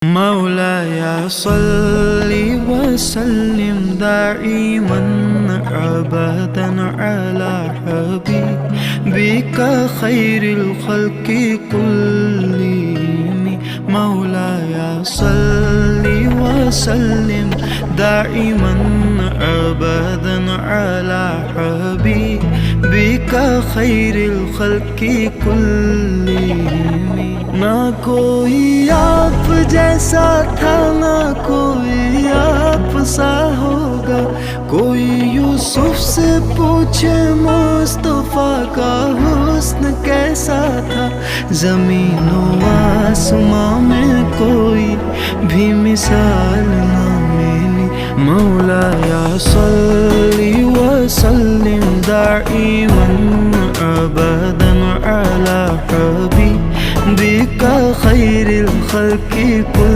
مولاي صل وسلم دائما أبدا على حبيبك خير الخلق كلهم. مولاي صل وسلم دائما أبدا على حبيبك خير الخلق كلهم। ना कोई आप जैसा था, ना कोई आप सा होगा। कोई यूसुफ से पूछे मुस्तफा का हुस्न कैसा था। ज़मीन व आसमां में कोई भी मिसाल ना मिली। मौलाया सल्ली व सल्लिम दाइमन अबदन अला हबीबिका खैरिल खल्क़ि कुल।